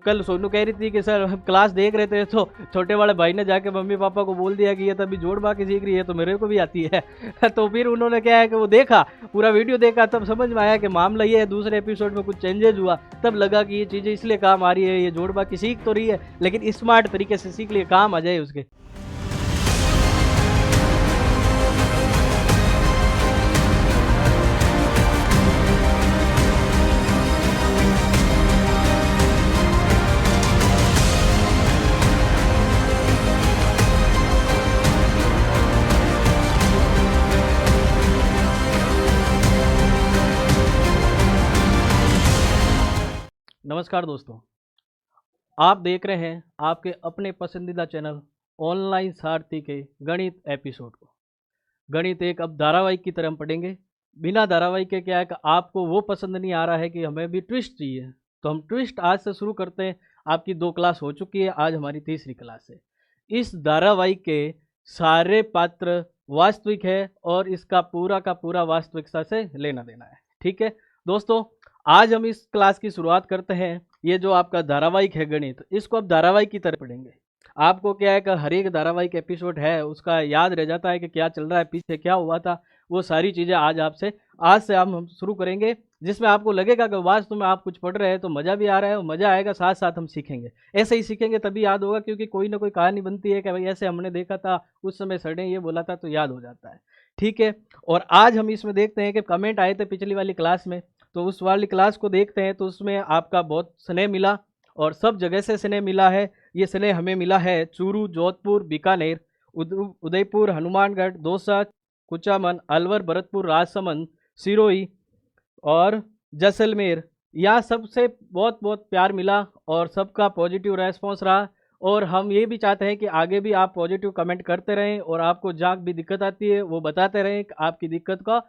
कल सोनू कह रही थी कि सर हम क्लास देख रहे थे तो छोटे वाले भाई ने जाके मम्मी पापा को बोल दिया कि ये तो अभी जोड़ बाकी सीख रही है तो मेरे को भी आती है। तो फिर उन्होंने क्या है कि वो देखा, पूरा वीडियो देखा, तब समझ में आया कि मामला ये है। दूसरे एपिसोड में कुछ चेंजेज हुआ, तब लगा कि ये चीज़ें इसलिए काम आ रही है, ये जोड़ बाकी सीख तो रही है लेकिन स्मार्ट तरीके से सीख लिए, काम आ जाए उसके। नमस्कार दोस्तों, आप देख रहे हैं आपके अपने पसंदीदा चैनल ऑनलाइन सारथी के गणित एपिसोड को। गणित एक अब धारावाहिक की तरह हम पढ़ेंगे। बिना धारावाहिक के क्या है कि आपको वो पसंद नहीं आ रहा है कि हमें भी ट्विस्ट चाहिए, तो हम ट्विस्ट आज से शुरू करते हैं। आपकी 2 क्लास हो चुकी है, आज हमारी तीसरी क्लास है। इस धारावाहिक के सारे पात्र वास्तविक है और इसका पूरा का पूरा वास्तविकता से लेना देना है। ठीक है दोस्तों, आज हम इस क्लास की शुरुआत करते हैं। ये जो आपका धारावाहिक है गणित, इसको अब धारावाहिक की तरह पढ़ेंगे। आपको क्या है कि हर एक धारावाहिक एपिसोड है उसका याद रह जाता है कि क्या चल रहा है, पीछे क्या हुआ था, वो सारी चीज़ें आज से हम शुरू करेंगे, जिसमें आपको लगेगा कि वास्तव में आप कुछ पढ़ रहे हैं तो मज़ा भी आ रहा है और मज़ा आएगा, साथ साथ हम सीखेंगे। ऐसे ही सीखेंगे तभी याद होगा, क्योंकि कोई ना कोई कहानी बनती है कि भाई ऐसे हमने देखा था, उस समय सर ने ये बोला था, तो याद हो जाता है। ठीक है, और आज हम इसमें देखते हैं कि कमेंट आए थे पिछली वाली क्लास में, तो उस वाली क्लास को देखते हैं। तो उसमें आपका बहुत स्नेह मिला और सब जगह से स्नेह मिला है। ये स्नेह हमें मिला है चूरू, जोधपुर, बीकानेर, उदयपुर, हनुमानगढ़, दौसा, कुचामन, अलवर, भरतपुर, राजसमंद, सिरोही और जैसलमेर। यहाँ सबसे बहुत बहुत प्यार मिला और सबका पॉजिटिव रेस्पॉन्स रहा। और हम ये भी चाहते हैं कि आगे भी आप पॉजिटिव कमेंट करते रहें और आपको जहाँ भी दिक्कत आती है वो बताते रहें। आपकी दिक्कत का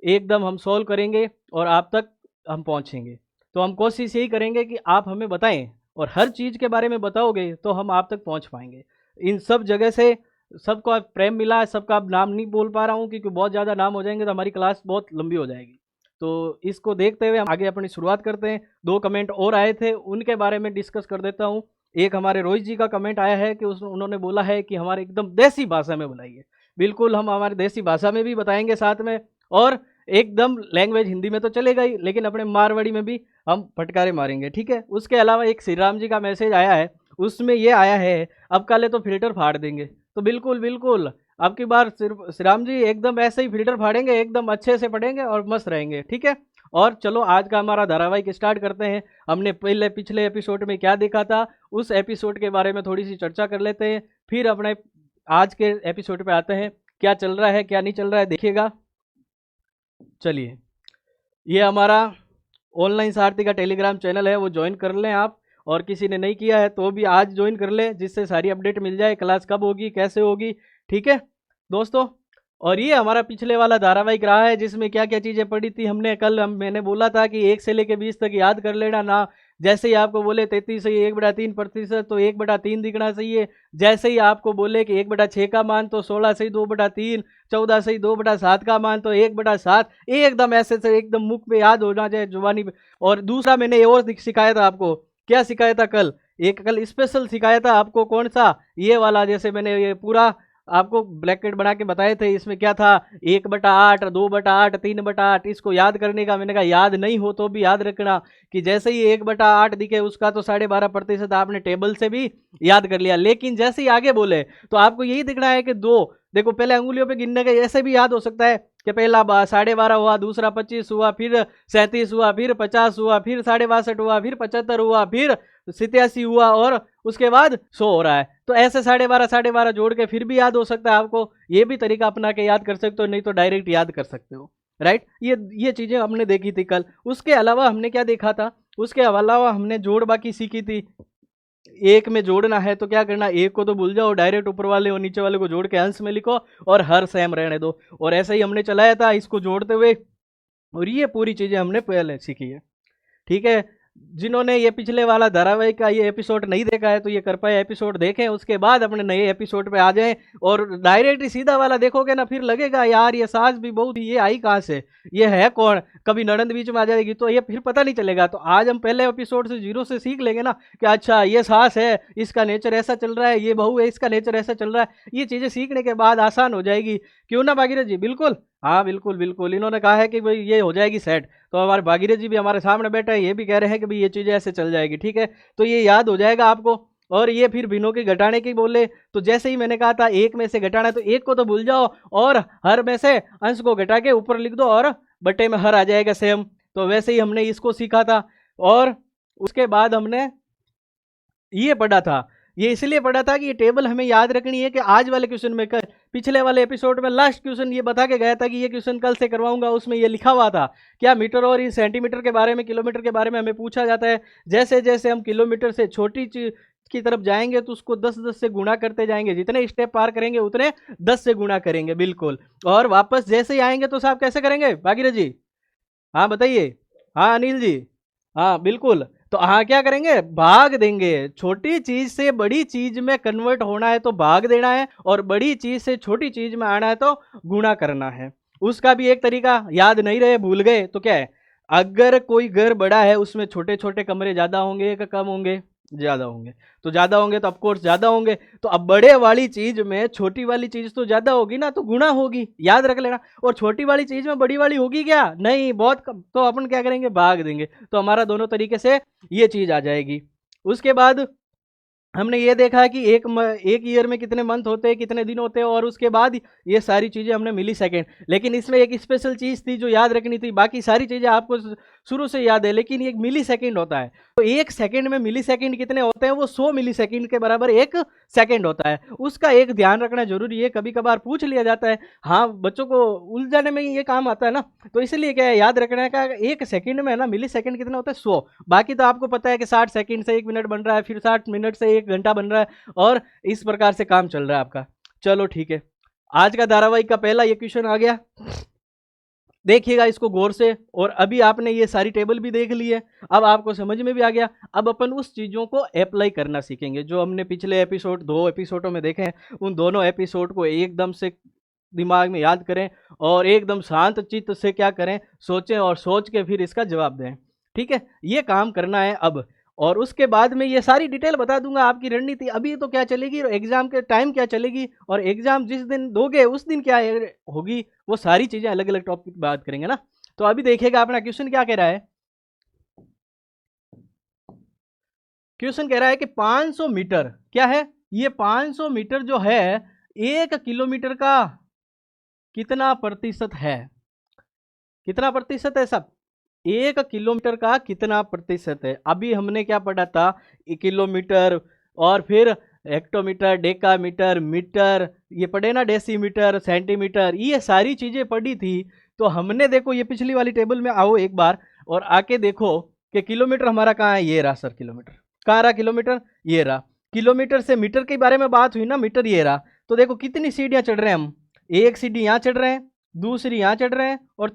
एकदम हम सॉल्व करेंगे और आप तक हम पहुंचेंगे। तो हम कोशिश यही करेंगे कि आप हमें बताएं और हर चीज़ के बारे में बताओगे तो हम आप तक पहुंच पाएंगे। इन सब जगह से सबको प्रेम मिला है। सबका अब नाम नहीं बोल पा रहा हूं क्योंकि बहुत ज़्यादा नाम हो जाएंगे तो हमारी क्लास बहुत लंबी हो जाएगी। तो इसको देखते हुए हम आगे अपनी शुरुआत करते हैं। 2 कमेंट और आए थे, उनके बारे में डिस्कस कर देता हूँ। एक हमारे रोहित जी का कमेंट आया है कि उन्होंने बोला है कि हमारे एकदम देसी भाषा में बुलाइए। बिल्कुल, हम हमारी देसी भाषा में भी बताएंगे साथ में, और एकदम लैंग्वेज हिंदी में तो चलेगा ही लेकिन अपने मारवाड़ी में भी हम फटकारे मारेंगे। ठीक है, उसके अलावा एक श्री राम जी का मैसेज आया है, उसमें ये आया है अब काले तो फिल्टर फाड़ देंगे। तो बिल्कुल बिल्कुल अब की बार सिर्फ श्री राम जी एकदम ऐसे ही फिल्टर फाड़ेंगे, एकदम अच्छे से पढ़ेंगे और मस्त रहेंगे। ठीक है, और चलो आज का हमारा धारावाहिक स्टार्ट करते हैं। हमने पिछले एपिसोड में क्या देखा था, उस एपिसोड के बारे में थोड़ी सी चर्चा कर लेते हैं, फिर अपने आज के एपिसोड पे आते हैं। क्या चल रहा है क्या नहीं चल रहा है देखिएगा। चलिए, ये हमारा ऑनलाइन सारथी का टेलीग्राम चैनल है, वो ज्वाइन कर लें आप, और किसी ने नहीं किया है तो भी आज ज्वाइन कर ले, जिससे सारी अपडेट मिल जाए, क्लास कब होगी कैसे होगी। ठीक है दोस्तों, और ये हमारा पिछले वाला धारावाहिक रहा है जिसमें क्या क्या चीज़ें पढ़ी थी हमने। मैंने बोला था कि 1 से लेकर 20 तक याद कर लेना ना। जैसे ही आपको बोले 33 सही 1/3% तो 1/3 दिखना चाहिए। जैसे ही आपको बोले कि 1/6 का मान तो 16 सही 2/3, 14 सही 2/7 का मान तो 1/7, एकदम ऐसे से एकदम मुख पे याद होना चाहिए, जुबानी पे। और दूसरा मैंने ये और सिखाया था आपको, क्या सिखाया था कल, एक कल स्पेशल सिखाया था आपको। कौन सा, ये वाला, जैसे मैंने ये पूरा आपको ब्रैकेट बना के बताए थे। इसमें क्या था, 1/8, 2/8, 3/8, इसको याद करने का मैंने कहा याद नहीं हो तो भी याद रखना कि जैसे ही 1/8 दिखे उसका तो 12.5% आपने टेबल से भी याद कर लिया। लेकिन जैसे ही आगे बोले तो आपको यही दिखना है कि 2, देखो पहले अंगुलियों पे गिनने के, ऐसे भी याद हो सकता है कि पहला 12.5 हुआ, दूसरा 25 हुआ, फिर 37 हुआ, फिर 50 हुआ, फिर 62.5 हुआ, फिर 75 हुआ, फिर 87 हुआ और उसके बाद 100 हो रहा है। तो ऐसे 12.5 जोड़ के फिर भी याद हो सकता है आपको। ये भी तरीका अपना के याद कर सकते हो, नहीं तो डायरेक्ट याद कर सकते हो। राइट, ये चीजें हमने देखी थी कल। उसके अलावा हमने क्या देखा था, उसके अलावा हमने जोड़ बाकी सीखी थी। एक में जोड़ना है तो क्या करना, एक को तो भूल जाओ, डायरेक्ट ऊपर वाले और नीचे वाले को जोड़ के अंश में लिखो और हर सेम रहने दो। और ऐसे ही हमने चलाया था इसको जोड़ते हुए, और ये पूरी चीजें हमने पहले सीखी है। ठीक है, जिन्होंने ये पिछले वाला धारावाहिक का ये एपिसोड नहीं देखा है तो ये कृपया एपिसोड देखें, उसके बाद अपने नए एपिसोड पे आ जाएं। और डायरेक्ट सीधा वाला देखोगे ना, फिर लगेगा यार ये सास भी बहुत, ये आई कहाँ से, ये है कौन, कभी ननंद बीच में आ जाएगी तो ये फिर पता नहीं चलेगा। तो आज हम पहले एपिसोड से जीरो से सीख लेंगे ना कि अच्छा ये सास है, इसका नेचर ऐसा चल रहा है, ये बहू है, इसका नेचर ऐसा चल रहा है। ये चीज़ें सीखने के बाद आसान हो जाएगी, क्यों ना भागीरथ जी? बिल्कुल, हाँ बिल्कुल बिल्कुल, इन्होंने कहा है कि भाई ये हो जाएगी सेट। तो हमारे भागीरथ जी भी हमारे सामने बैठे हैं, ये भी कह रहे हैं कि भाई ये चीज़ें ऐसे चल जाएगी, ठीक है। तो ये याद हो जाएगा आपको। और ये फिर भिन्नों के घटाने की बोले तो जैसे ही मैंने कहा था एक में से घटाना है तो एक को तो भूल जाओ और हर में से अंश को घटा के ऊपर लिख दो और बटे में हर आ जाएगा सेम। तो वैसे ही हमने इसको सीखा था। और उसके बाद हमने ये पढ़ा था, ये इसलिए पढ़ा था कि ये टेबल हमें याद रखनी है कि आज वाले क्वेश्चन में पिछले वाले एपिसोड में लास्ट क्वेश्चन ये बता के गया था कि ये क्वेश्चन कल से करवाऊंगा, उसमें ये लिखा हुआ था क्या मीटर और ये सेंटीमीटर के बारे में, किलोमीटर के बारे में हमें पूछा जाता है। जैसे जैसे हम किलोमीटर से छोटी चीज की तरफ जाएंगे तो उसको 10-10 से गुणा करते जाएंगे, जितने स्टेप पार करेंगे उतने 10 से गुणा करेंगे, बिल्कुल। और वापस जैसे ही आएंगे तो साहब कैसे करेंगे भागीरथ जी? हाँ बताइए। हाँ अनिल जी। हाँ बिल्कुल। तो हाँ क्या करेंगे, भाग देंगे। छोटी चीज से बड़ी चीज में कन्वर्ट होना है तो भाग देना है, और बड़ी चीज से छोटी चीज में आना है तो गुणा करना है। उसका भी एक तरीका याद नहीं रहे, भूल गए तो क्या है, अगर कोई घर बड़ा है उसमें छोटे छोटे कमरे ज्यादा होंगे या कम होंगे? ज्यादा होंगे। तो ज्यादा होंगे तो ऑफकोर्स ज्यादा होंगे, तो अब बड़े वाली चीज में छोटी वाली चीज तो ज्यादा होगी ना, तो गुणा होगी, याद रख लेना। और छोटी वाली चीज में बड़ी वाली होगी क्या? नहीं, बहुत कम। तो अपन क्या करेंगे, भाग देंगे। तो हमारा दोनों तरीके से ये चीज आ जाएगी। उसके बाद हमने ये देखा कि एक ईयर में कितने मंथ होते हैं, कितने दिन होते हैं, और उसके बाद ये सारी चीज़ें हमने मिली सेकेंड। लेकिन इसमें एक स्पेशल चीज़ थी जो याद रखनी थी, बाकी सारी चीज़ें आपको शुरू से याद है, लेकिन एक मिली सेकेंड होता है। तो एक सेकेंड में मिली सेकेंड कितने होते हैं, वो 100 मिली सेकेंड के बराबर एक सेकेंड होता है। उसका एक ध्यान रखना जरूरी है, कभी कभार पूछ लिया जाता है। हाँ, बच्चों को उलझाने में ये काम आता है ना, तो इसलिए क्या है, याद रखना है कि एक सेकेंड में ना मिली सेकेंड कितना होता है, 100। बाकी तो आपको पता है कि 60 सेकेंड से 1 मिनट बन रहा है, फिर 60 मिनट से 1 घंटा बन रहा है, और इस प्रकार से काम चल रहा है आपका। चलो ठीक है, आज का धारावाहिक का पहला ये क्वेश्चन आ गया, देखिएगा इसको गौर से। और अभी आपने ये सारी टेबल भी देख ली है, अब आपको समझ में भी आ गया। अब अपन उस चीज़ों को अप्लाई करना सीखेंगे जो हमने पिछले एपिसोड 2 एपिसोडों में देखे हैं। उन दोनों एपिसोड को एकदम से दिमाग में याद करें और एकदम शांत चित्त से क्या करें, सोचें, और सोच के फिर इसका जवाब दें। ठीक है, ये काम करना है अब। और उसके बाद में ये सारी डिटेल बता दूंगा, आपकी रणनीति अभी तो क्या चलेगी, एग्जाम के टाइम क्या चलेगी, और एग्जाम जिस दिन दोगे उस दिन क्या होगी, वो सारी चीजें अलग अलग टॉपिक बात करेंगे ना। तो अभी देखिएगा अपना क्वेश्चन क्या कह रहा है। क्वेश्चन कह रहा है कि 500 मीटर क्या है, ये 500 मीटर जो है 1 किलोमीटर का कितना प्रतिशत है? कितना प्रतिशत है सब? 1 किलोमीटर का कितना प्रतिशत है? अभी हमने क्या पढ़ा था, किलोमीटर, और फिर हेक्टोमीटर, डेकामीटर, मीटर, ये पढ़े ना, डेसीमीटर, सेंटीमीटर, ये सारी चीजें पढ़ी थी। तो हमने देखो ये पिछली वाली टेबल में आओ एक बार और आके देखो कि किलोमीटर हमारा कहाँ है, ये रहा सर किलोमीटर। कहाँ रहा किलोमीटर, ये रहा। किलोमीटर से मीटर के बारे में बात हुई ना, मीटर ये रहा। तो देखो कितनी सीढ़ियाँ चढ़ रहे हैं हम, एक सीढ़ी यहाँ चढ़ रहे हैं, दूसरी यहाँ चढ़ रहे हैं, और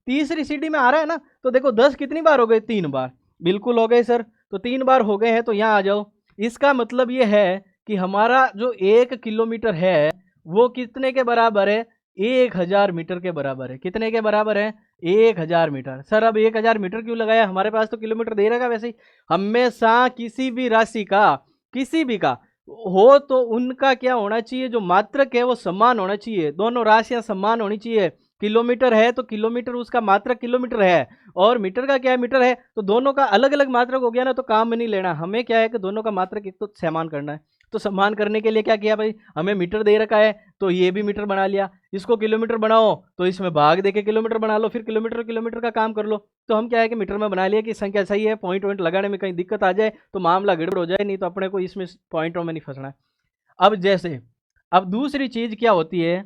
तीसरी सीढ़ी में आ रहा है ना। तो देखो 10 कितनी बार हो गए, 3 बार। बिल्कुल हो गए सर, तो 3 बार हो गए हैं, तो यहाँ आ जाओ। इसका मतलब ये है कि हमारा जो 1 किलोमीटर है वो कितने के बराबर है, 1000 मीटर के बराबर है। कितने के बराबर है, 1000 मीटर। सर अब 1000 मीटर क्यों लगाया, हमारे पास तो किलोमीटर दे रहेगा वैसे ही। हमेशा किसी भी राशि का, किसी भी का हो तो उनका क्या होना चाहिए, जो मात्रक है वो समान होना चाहिए, दोनों राशियां समान होनी चाहिए। किलोमीटर है तो किलोमीटर उसका मात्रक किलोमीटर है, और मीटर का क्या है, मीटर है। तो दोनों का अलग अलग मात्रक हो गया ना, तो काम में नहीं लेना, हमें क्या है कि दोनों का मात्रक एक तो समान करना है। तो समान करने के लिए क्या किया भाई, हमें मीटर दे रखा है तो ये भी मीटर बना लिया। इसको किलोमीटर बनाओ तो इसमें भाग देके किलोमीटर बना लो, फिर किलोमीटर किलोमीटर का काम कर लो। तो हम क्या है कि मीटर में बना लिया कि संख्या सही है, पॉइंट वॉइंट लगाने में कहीं दिक्कत आ जाए तो मामला गड़बड़ हो जाए, नहीं तो अपने को इसमें पॉइंटों में नहीं फंसना है। अब जैसे अब दूसरी चीज क्या होती है,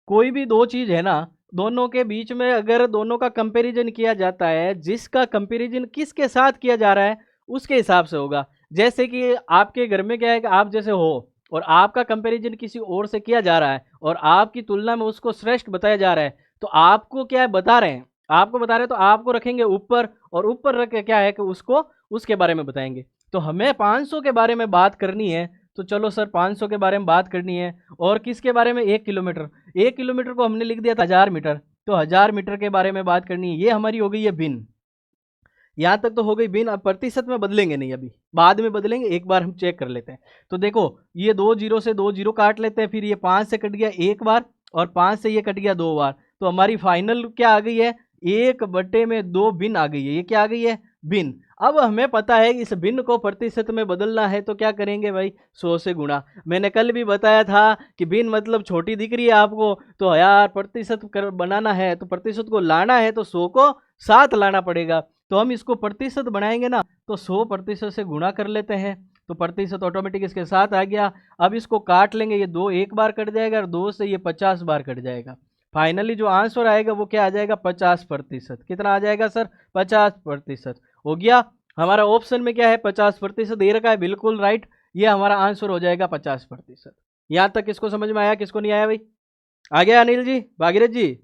कोई भी दो चीज है ना, दोनों के बीच में अगर दोनों का कंपैरिजन किया जाता है, जिसका कंपैरिजन किसके साथ किया जा रहा है उसके हिसाब से होगा। जैसे कि आपके घर में क्या है कि आप जैसे हो और आपका कंपैरिजन किसी और से किया जा रहा है और आपकी तुलना में उसको श्रेष्ठ बताया जा रहा है, तो आपको क्या है बता रहे हैं, आपको बता रहे तो आपको रखेंगे ऊपर, और ऊपर रख के क्या है कि उसको उसके बारे में बताएंगे। तो हमें 500 के बारे में बात करनी है, तो चलो सर 500 के बारे में बात करनी है। और किसके बारे में? 1 किलोमीटर। 1 किलोमीटर को हमने लिख दिया था 1000 मीटर, तो 1000 मीटर के बारे में बात करनी है। ये हमारी हो गई है भिन्न। यहाँ तक तो हो गई भिन्न। अब प्रतिशत में बदलेंगे नहीं, अभी बाद में बदलेंगे, एक बार हम चेक कर लेते हैं। तो देखो ये 2 जीरो से 2 जीरो काट लेते हैं, फिर ये 5 से कट गया एक बार, और 5 से ये कट गया 2 बार। तो हमारी फाइनल क्या आ गई है? 1/2 भिन्न आ गई है। ये क्या आ गई है? भिन्न। अब हमें पता है कि इस भिन्न को प्रतिशत में बदलना है, तो क्या करेंगे भाई? 100 से गुणा। मैंने कल भी बताया था कि भिन्न मतलब छोटी दिख रही है आपको, तो यार प्रतिशत बनाना है, तो प्रतिशत को लाना है, तो 100 को 7 लाना पड़ेगा। तो हम इसको प्रतिशत बनाएंगे ना, तो 100% से गुणा कर लेते हैं, तो प्रतिशत ऑटोमेटिक इसके साथ आ गया। अब इसको काट लेंगे, ये 2 एक बार कट जाएगा, और 2 से ये 50 बार कट जाएगा। फाइनली जो आंसर आएगा वो क्या आ जाएगा? 50%। कितना आ जाएगा सर? 50% हो गया। हमारा ऑप्शन में क्या है? 50% दे रखा है, बिल्कुल राइट। ये हमारा आंसर हो जाएगा 50%। यहाँ तक किसको समझ में आया, किसको नहीं आया भाई? आ गया अनिल जी, भागीरथ जी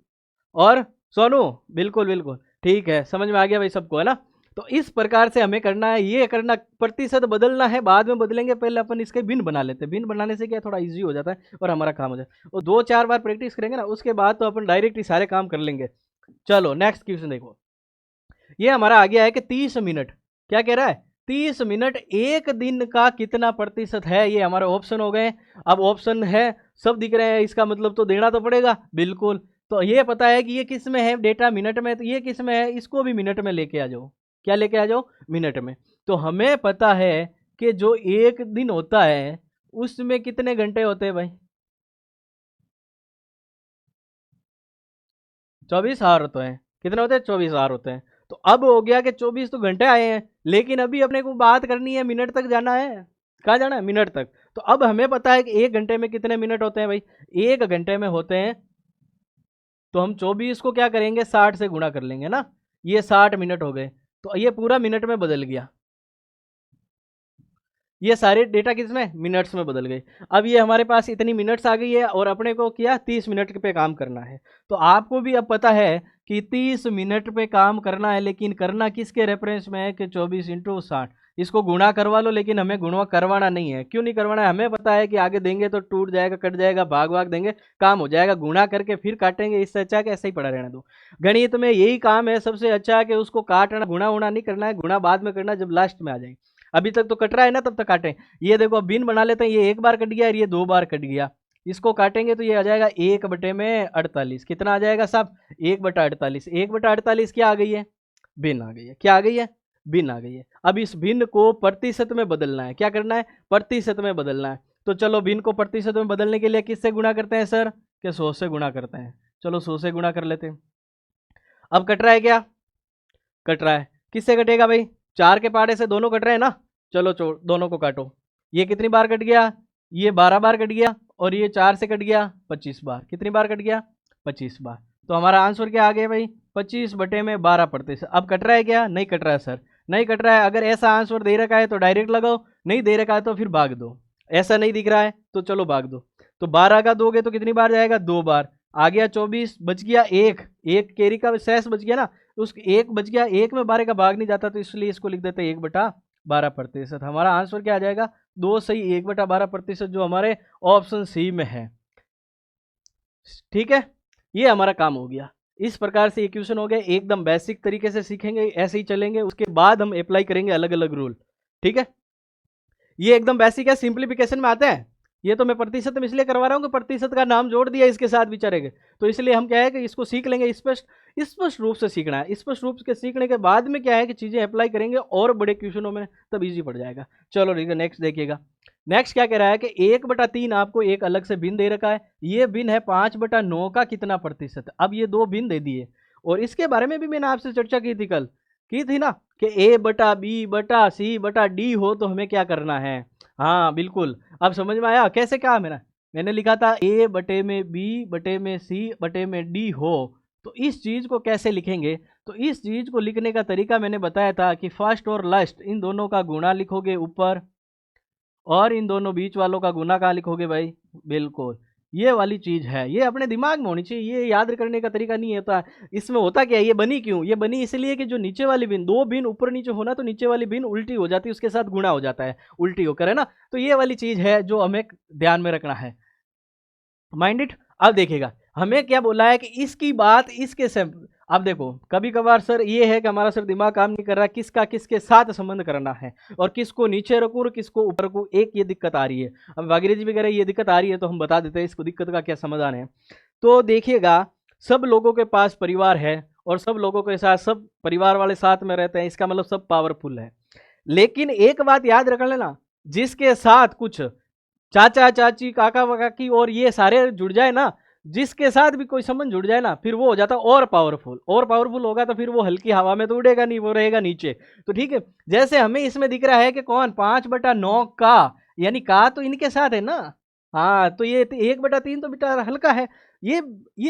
और सोनू? बिल्कुल बिल्कुल ठीक है, समझ में आ गया भाई सबको, है ना? तो इस प्रकार से हमें करना है, ये करना, प्रतिशत बदलना है, बाद में बदलेंगे, पहले अपन इसके भिन्न बना लेते हैं। भिन्न बनाने से क्या थोड़ा इजी हो जाता है और हमारा काम हो जाता है। और 2-4 बार प्रैक्टिस करेंगे ना, उसके बाद तो अपन डायरेक्ट ही सारे काम कर लेंगे। चलो नेक्स्ट क्वेश्चन देखो। ये हमारा आ गया है कि 30 मिनट, क्या कह रहा है? 30 मिनट एक दिन का कितना प्रतिशत है? ये हमारे ऑप्शन हो गए। अब ऑप्शन है, सब दिख रहे हैं, इसका मतलब तो देना तो पड़ेगा, बिल्कुल। तो ये पता है कि ये किस में है डेटा? मिनट में। तो ये किस में है? इसको भी मिनट में लेके आ जाओ। क्या लेके आ जाओ? मिनट में। तो हमें पता है कि जो एक दिन होता है उसमें कितने घंटे होते हैं भाई? 24 आवर होते हैं। कितने होते हैं? 24 आवर होते हैं। तो अब हो गया कि 24 तो घंटे आए हैं, लेकिन अभी अपने को बात करनी है, मिनट तक जाना है। कहाँ जाना है? मिनट तक। तो अब हमें पता है कि 1 घंटे में कितने मिनट होते हैं भाई? 1 घंटे में होते हैं, तो हम 24 को क्या करेंगे? 60 से गुणा कर लेंगे ना। ये 60 मिनट हो गए, तो ये पूरा मिनट में बदल गया। ये सारे डेटा किसमें? मिनट्स में बदल गए। अब ये हमारे पास इतनी मिनट्स आ गई है, और अपने को क्या 30 मिनट पे काम करना है। तो आपको भी अब पता है कि 30 मिनट पे काम करना है, लेकिन करना किसके रेफरेंस में है? कि 24 इंटू 60। इसको गुणा करवा लो, लेकिन हमें गुणा करवाना नहीं है। क्यों नहीं करवाना है? हमें पता है कि आगे देंगे तो टूट जाएगा, कट जाएगा, भाग भाग देंगे, काम हो जाएगा। गुणा करके फिर काटेंगे, इससे अच्छा है कि ऐसे ही पड़ा रहना दो। गणित में यही काम है, सबसे अच्छा है कि उसको काटना, गुणा उणा नहीं करना है। गुणा बाद में करना, जब लास्ट में आ जाए। अभी तक तो कट रहा है ना, तब तक काटें। ये देखो अब भिन्न बना लेते हैं। ये एक बार कट गया और ये 2 बार कट गया। इसको काटेंगे तो ये आ जाएगा 1/48। कितना आ जाएगा साहब? 1/48। 1/48 क्या आ गई है? भिन्न आ गई है। क्या आ गई है? भिन्न आ गई है। अब इस भिन्न को प्रतिशत में बदलना है। क्या करना है? प्रतिशत में बदलना है। तो चलो भिन्न को प्रतिशत में बदलने के लिए किससे गुणा करते हैं सर? कि 100 से गुणा करते हैं। चलो 100 से गुणा कर लेते हैं। अब कट रहा है क्या? कट रहा है। किससे कटेगा भाई? 4 के पहाड़े से दोनों कट रहे हैं ना। चलो दोनों को काटो। ये कितनी बार कट गया? ये 12 बार कट गया, और ये 4 से कट गया 25 बार। कितनी बार कट गया? 25 बार। तो हमारा आंसर क्या आ गया भाई? 25/12%। अब कट रहा है क्या? नहीं कट रहा है सर, नहीं कट रहा है। अगर ऐसा आंसर दे रखा है तो डायरेक्ट लगाओ, नहीं दे रखा है तो फिर भाग दो। ऐसा नहीं दिख रहा है तो चलो भाग दो। तो 12 का दोगे तो कितनी बार जाएगा? 2 बार। आ गया 24, बच गया एक, एक कैरी का शेष बच गया ना, उस एक बच गया। एक में 12 का भाग नहीं जाता, तो इसलिए इसको लिख देते हैं 1/12%। हमारा आंसर क्या आ जाएगा? 2 सही 1/12%, जो हमारे ऑप्शन सी में है। ठीक है, ये हमारा काम हो गया। इस प्रकार से इक्वेशन हो गए, एकदम बेसिक तरीके से सीखेंगे, ऐसे ही चलेंगे। उसके बाद हम अप्लाई करेंगे अलग अलग रूल। ठीक है, ये एकदम बेसिक है, सिंप्लीफिकेशन में आते हैं। ये तो मैं प्रतिशत में इसलिए करवा रहा हूँ कि प्रतिशत का नाम जोड़ दिया इसके साथ विचारेंगे, तो इसलिए हम क्या है कि इसको सीख लेंगे। स्पष्ट स्पष्ट रूप से सीखना है। स्पष्ट रूप से सीखने के बाद में क्या है कि चीजें अप्लाई करेंगे और बड़े क्वेश्चनों में, तब इजी पड़ जाएगा। चलो ठीक है, नेक्स्ट देखिएगा। नेक्स्ट क्या कह रहा है कि 1/3 आपको एक अलग से भिन्न दे रखा है। ये भिन्न है 5/9 का कितना प्रतिशत। अब ये 2 भिन्न दे दिए, और इसके बारे में भी मैंने आपसे चर्चा की थी कल, की थी ना, कि A/B/C/D हो तो हमें क्या करना है। हाँ बिल्कुल, अब समझ में आया कैसे? क्या मेरा मैंने लिखा था A/B/C/D हो, तो इस चीज को कैसे लिखेंगे? तो इस चीज को लिखने का तरीका मैंने बताया था कि फर्स्ट और लास्ट इन दोनों का गुणा लिखोगे ऊपर, और इन दोनों बीच वालों का गुना कहाँ लिखोगे भाई? बिल्कुल ये वाली चीज है, ये अपने दिमाग में होनी चाहिए, ये याद करने का तरीका नहीं होता। इसमें होता क्या है, ये बनी क्यों, ये बनी इसलिए कि जो नीचे वाली बिन, दो बिन ऊपर नीचे होना तो नीचे वाली बिन उल्टी हो जाती है, उसके साथ गुणा हो जाता है उल्टी होकर, है ना। तो ये वाली चीज है जो हमें ध्यान में रखना है, माइंड इट। अब देखिएगा हमें क्या बोला है कि इसकी बात इसके से, अब देखो कभी कभार सर ये है कि हमारा सर दिमाग काम नहीं कर रहा, किसका किसके साथ संबंध करना है और किसको नीचे रखूं और किसको ऊपर रखूं, एक ये दिक्कत आ रही है। अब वागिरी जी भी कह रहे हैं ये दिक्कत आ रही है, तो हम बता देते हैं इसको दिक्कत का क्या समाधान है। तो देखिएगा सब लोगों के पास परिवार है और सब लोगों के साथ सब परिवार वाले साथ में रहते हैं, इसका मतलब सब पावरफुल है। लेकिन एक बात याद रख लेना, जिसके साथ कुछ चाचा चाची काका काकी और ये सारे जुड़ जाए ना, जिसके साथ भी कोई संबंध जुड़ जाए ना, फिर वो हो जाता और पावरफुल, और पावरफुल होगा तो फिर वो हल्की हवा में तो उड़ेगा नहीं, वो रहेगा नीचे। तो ठीक है, जैसे हमें इसमें दिख रहा है कि कौन 5/9 का, यानी का तो इनके साथ है ना, हाँ तो ये 1/3 तो बेटा हल्का है, ये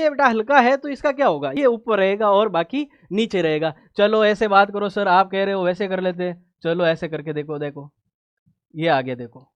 बेटा हल्का है, तो इसका क्या होगा, ये ऊपर रहेगा और बाकी नीचे रहेगा। चलो ऐसे बात करो सर, आप कह रहे हो वैसे कर लेते हैं, चलो ऐसे करके देखो, देखो ये आगे देखो,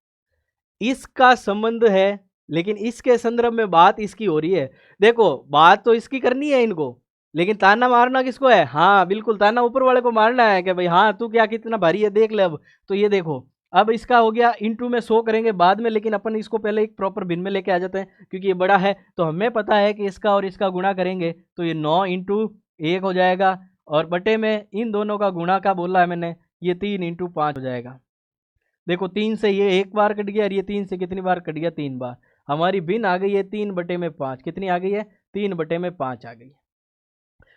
इसका संबंध है, लेकिन इसके संदर्भ में बात इसकी हो रही है। देखो बात तो इसकी करनी है इनको, लेकिन ताना मारना किसको है, हाँ बिल्कुल ताना ऊपर वाले को मारना है कि भाई हाँ तू क्या कितना भारी है देख ले अब। तो ये देखो अब इसका हो गया, इंटू में 100 करेंगे बाद में, लेकिन अपन इसको पहले एक प्रॉपर भिन्न में लेके आ जाते हैं क्योंकि ये बड़ा है। तो हमें पता है कि इसका और इसका गुणा करेंगे तो ये 9 × 1 हो जाएगा, और बटे में इन दोनों का गुणा का बोला है मैंने, ये 3 × 5 हो जाएगा। देखो 3 से ये एक बार कट गया और ये 3 से कितनी बार कट गया, 3 बार। हमारी भिन्न आ गई है 3/5, कितनी आ गई है 3/5 आ गई।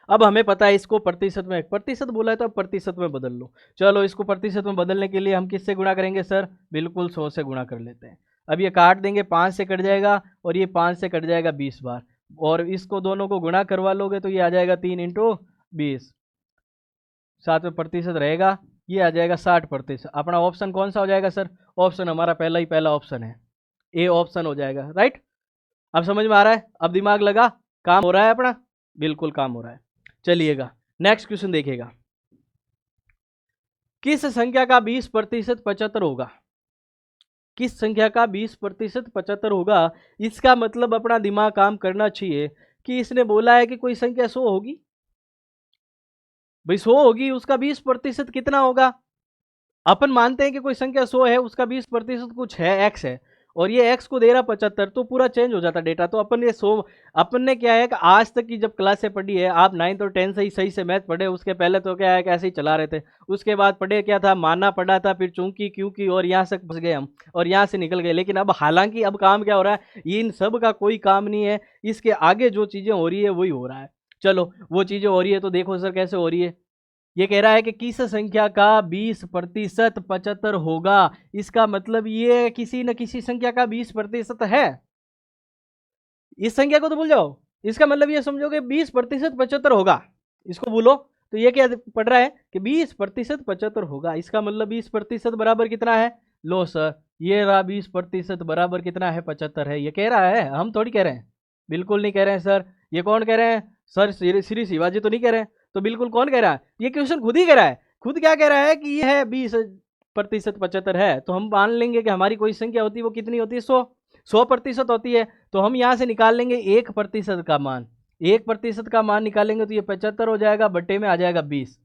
अब हमें पता है इसको प्रतिशत में, प्रतिशत बोला है तो अब प्रतिशत में बदल लो। चलो इसको प्रतिशत में बदलने के लिए हम किससे गुणा करेंगे सर, बिल्कुल 100 से गुणा कर लेते हैं। अब ये काट देंगे, 5 से कट जाएगा और ये 5 से कट जाएगा 20 बार, और इसको दोनों को गुणा करवा लोगे तो ये आ जाएगा 3 × 20, साथ में प्रतिशत रहेगा, ये आ जाएगा 60%। अपना ऑप्शन कौन सा हो जाएगा सर, ऑप्शन हमारा पहला ही पहला ऑप्शन है, ए ऑप्शन हो जाएगा, राइट। अब समझ में आ रहा है, अब दिमाग लगा, काम हो रहा है अपना, बिल्कुल काम हो रहा है। चलिएगा नेक्स्ट क्वेश्चन देखिएगा, किस संख्या का 20% 75 होगा, किस संख्या का 20% 75 होगा। इसका मतलब अपना दिमाग काम करना चाहिए कि इसने बोला है कि कोई संख्या 100 होगी, भाई 100 होगी, उसका 20% कितना होगा। अपन मानते हैं कि कोई संख्या 100 है, उसका 20% कुछ है x है, और ये x को दे रहा 75, तो पूरा चेंज हो जाता डेटा। तो अपन ये 100, अपन ने क्या है कि आज तक की जब क्लासें पढ़ी है, आप 9th और 10th से ही सही से मैथ पढ़े, उसके पहले तो क्या है कि ऐसे ही चला रहे थे, उसके बाद पढ़े क्या था, माना पढ़ा था, फिर चूंकि क्योंकि, और यहाँ से फंस गए हम और यहाँ से निकल गए। लेकिन अब हालांकि अब काम क्या हो रहा है, ये इन सब का कोई काम नहीं है, इसके आगे जो चीज़ें हो रही है वही हो रहा है। चलो वो चीज़ें हो रही है तो देखो सर कैसे हो रही है। ये कह रहा है कि किस संख्या का 20% 75 होगा, इसका मतलब ये किसी न किसी संख्या का 20% है। इस संख्या को तो भूल जाओ, इसका मतलब ये समझो कि 20% 75 होगा, इसको भूलो। तो ये क्या पढ़ रहा है कि 20% 75 होगा, इसका मतलब 20% बराबर कितना है, लो सर ये रहा 20% बराबर कितना है, 75 है। ये कह रहा है, हम थोड़ी कह रहे हैं, बिल्कुल नहीं कह रहे हैं सर। ये कौन कह रहे हैं सर, श्री शिवाजी तो नहीं कह रहे हैं। तो बिल्कुल कौन कह रहा है, ये क्वेश्चन खुद ही कह रहा है। खुद क्या कह रहा है कि ये है 20% 75 है, तो हम मान लेंगे कि हमारी कोई संख्या होती है वो कितनी होती है, 100% होती है। तो हम यहाँ से निकाल लेंगे 1% का मान, 1% का मान निकालेंगे तो ये 75 हो जाएगा, बट्टे में आ जाएगा 20,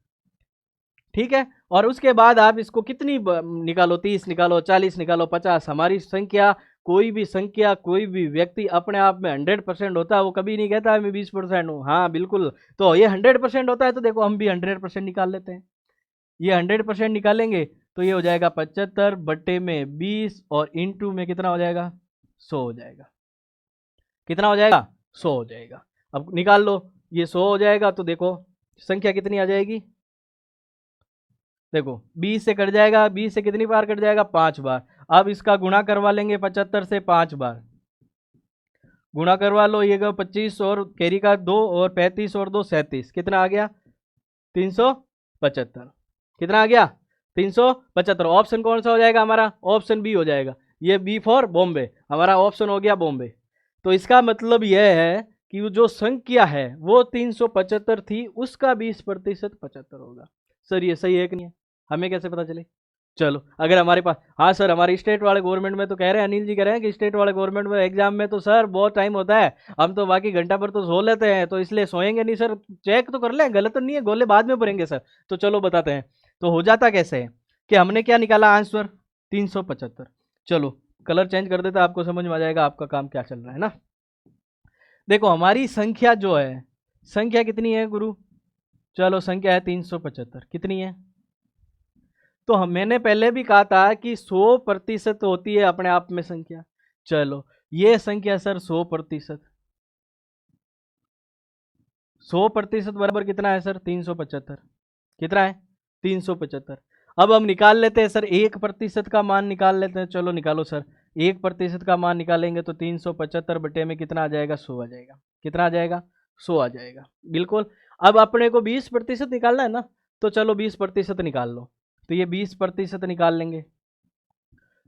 ठीक है। और उसके बाद आप इसको कितनी निकालो, 30 निकालो, 40 निकालो, 50। हमारी संख्या, कोई भी संख्या, कोई भी व्यक्ति अपने आप में 100% होता है, वो कभी नहीं कहता है मैं 20% हूँ, हाँ बिल्कुल। तो ये 100% होता है, तो देखो हम भी 100% निकाल लेते हैं। ये 100% निकालेंगे तो ये हो जाएगा 75 बट्टे में 20, और इंटू में कितना हो जाएगा, 100 हो जाएगा। कितना हो जाएगा, 100 हो जाएगा। अब निकाल लो, ये 100 हो जाएगा तो देखो संख्या कितनी आ जाएगी, देखो 20 से कट जाएगा, 20 से कितनी बार कट जाएगा, 5 बार। अब इसका गुणा करवा लेंगे 75 से 5 बार, गुणा करवा लो, ये 25 और कैरी का 2 और 35 और 2 37, कितना आ गया 375। कितना आ गया 375। ऑप्शन कौन सा हो जाएगा हमारा, ऑप्शन बी हो जाएगा। ये बी फॉर बॉम्बे, हमारा ऑप्शन हो गया बॉम्बे। तो इसका मतलब यह है कि जो संख्या है वो 375 थी, उसका 20% 75 होगा। सर ये सही है कि नहीं है, हमें कैसे पता चले, चलो अगर हमारे पास, हाँ सर हमारे स्टेट वाले गवर्नमेंट में तो कह रहे हैं, अनिल जी कह रहे हैं कि स्टेट वाले गवर्नमेंट में एग्जाम में तो सर बहुत टाइम होता है, हम तो बाकी घंटा पर तो सो लेते हैं, तो इसलिए सोएंगे नहीं सर। चेक तो कर लें, गलत तो नहीं है, गोले बाद में भरेंगे सर। तो चलो बताते हैं। तो हो जाता कैसे है कि हमने क्या निकाला आंसर 375। चलो कलर चेंज कर देता, आपको समझ में आ जाएगा आपका काम क्या चल रहा है ना। देखो हमारी संख्या जो है, संख्या कितनी है गुरु? चलो संख्या है 375, कितनी है? तो मैंने पहले भी कहा था कि 100% होती है अपने आप में संख्या। चलो ये संख्या सर 100%, 100% बराबर कितना है सर? 375। कितना है? 375। अब हम निकाल लेते हैं सर 1% का मान निकाल लेते हैं। चलो निकालो सर, 1% का मान निकालेंगे तो 375 बटे में कितना आ जाएगा? 100 आ जाएगा। कितना आ जाएगा? 100 आ जाएगा, बिल्कुल। अब अपने को 20% निकालना है ना, तो चलो 20% निकाल लो। तो ये 20% निकाल लेंगे,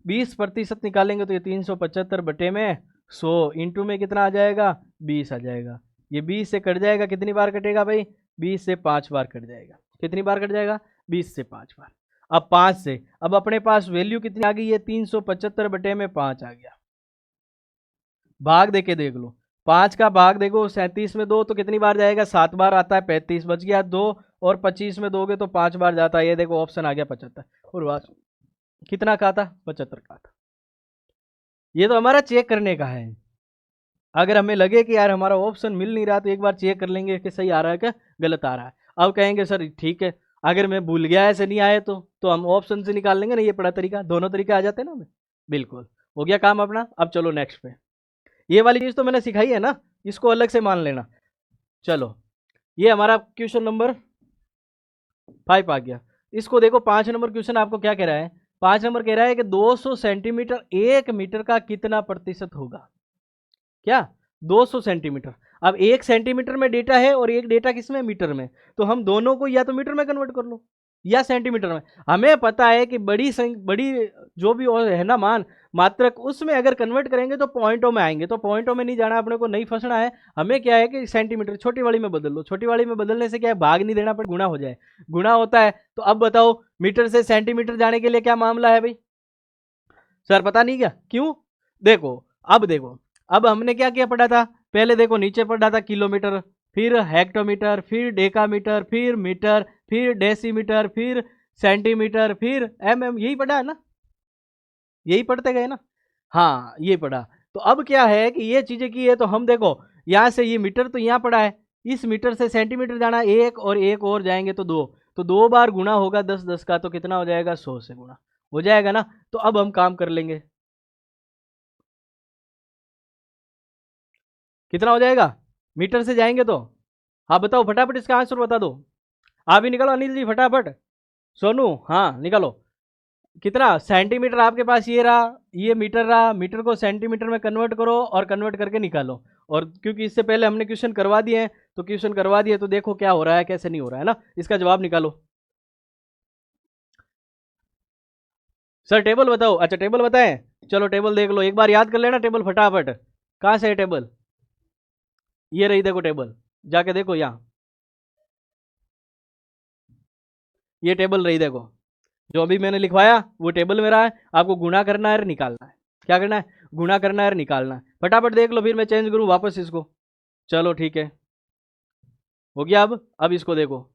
20% निकालेंगे तो ये 375 बटे में 100 इंटू में कितना आ जाएगा? 20 आ जाएगा। ये 20 से कट जाएगा, कितनी बार कटेगा भाई? 20 से 5 बार कट जाएगा। कितनी बार कट जाएगा? 20 से 5 बार। अब 5 से, अब अपने पास वैल्यू कितनी आ गई? ये 375 बटे में 5 आ गया। भाग देके देख लो, 5 का भाग देखो 37 में 2 तो कितनी बार जाएगा? 7 बार आता है। 35 बच गया 2, और 25 में दोगे तो 5 बार जाता है। ये देखो ऑप्शन आ गया 75। और बात कितना का था? 75 का था। ये तो हमारा चेक करने का है। अगर हमें लगे कि यार हमारा ऑप्शन मिल नहीं रहा तो एक बार चेक कर लेंगे कि सही आ रहा है क्या गलत आ रहा है। अब कहेंगे सर ठीक है, अगर मैं भूल गया ऐसे नहीं आए तो हम ऑप्शन से निकाल लेंगे ना, ये पड़ा तरीका, दोनों तरीके आ जाते हैं ना हमें। बिल्कुल हो गया काम अपना। अब चलो नेक्स्ट पे, ये वाली चीज़ तो मैंने सिखाई है ना, इसको अलग से मान लेना। चलो ये हमारा क्वेश्चन नंबर 5 आ गया। इसको देखो 5 नंबर क्वेश्चन आपको क्या कह रहा है? 5 नंबर कह रहा है कि 200 सेंटीमीटर 1 मीटर का कितना प्रतिशत होगा? क्या? 200 सेंटीमीटर। अब 1 सेंटीमीटर में डेटा है और एक डेटा किसमें? मीटर में। तो हम दोनों को या तो मीटर में कन्वर्ट कर लो या सेंटीमीटर में। हमें पता है कि बड़ी जो भी और है ना मान, मात्रक, उसमें अगर कन्वर्ट करेंगे तो पॉइंटों में आएंगे। तो पॉइंटों में नहीं जाना, अपने को नहीं फंसना है। हमें क्या है कि सेंटीमीटर छोटी वाली में बदल लो। छोटी वाली में बदलने से क्या है, भाग नहीं देना, पर गुणा हो जाए, गुणा होता है। तो अब बताओ मीटर से सेंटीमीटर जाने के लिए क्या मामला है भाई? सर पता नहीं क्या, क्यों? देखो अब देखो, अब हमने क्या क्या पढ़ा था? पहले देखो नीचे पढ़ा था किलोमीटर, फिर हेक्टोमीटर, फिर डेकामीटर, फिर मीटर, फिर डेसीमीटर, फिर सेंटीमीटर, फिर यही पढ़ा है ना? यही पढ़ते गए ना? हाँ ये पढ़ा। तो अब क्या है कि ये चीजें की है, तो हम देखो यहाँ से ये मीटर तो यहाँ पड़ा है, इस मीटर से सेंटीमीटर जाना एक, और एक और जाएंगे तो 2, तो 2 बार गुणा होगा 10 10 का, तो कितना हो जाएगा? 100 से गुणा हो जाएगा ना। तो अब हम काम कर लेंगे, कितना हो जाएगा? मीटर से जाएंगे तो, हाँ बताओ फटाफट इसका आंसर बता दो। आप ही निकालो अनिल जी फटाफट। सोनू हाँ निकालो। कितना सेंटीमीटर आपके पास? ये रहा, ये मीटर रहा, मीटर को सेंटीमीटर में कन्वर्ट करो और कन्वर्ट करके निकालो। और क्योंकि इससे पहले हमने क्वेश्चन करवा दिए हैं, तो क्वेश्चन करवा दिए तो देखो क्या हो रहा है कैसे नहीं हो रहा है ना, इसका जवाब निकालो। सर टेबल बताओ। अच्छा टेबल बताएं, चलो टेबल देख लो, एक बार याद कर लेना टेबल फटाफट। कहाँ से है टेबल? ये रही देखो टेबल, जाके देखो यहाँ, ये टेबल रही देखो, जो अभी मैंने लिखवाया वो टेबल में रहा है। आपको गुणा करना है और निकालना है। क्या करना है? गुणा करना है और निकालना है। फटाफट देख लो, फिर मैं चेंज करूँ वापस इसको। चलो ठीक है, हो गया। अब इसको देखो,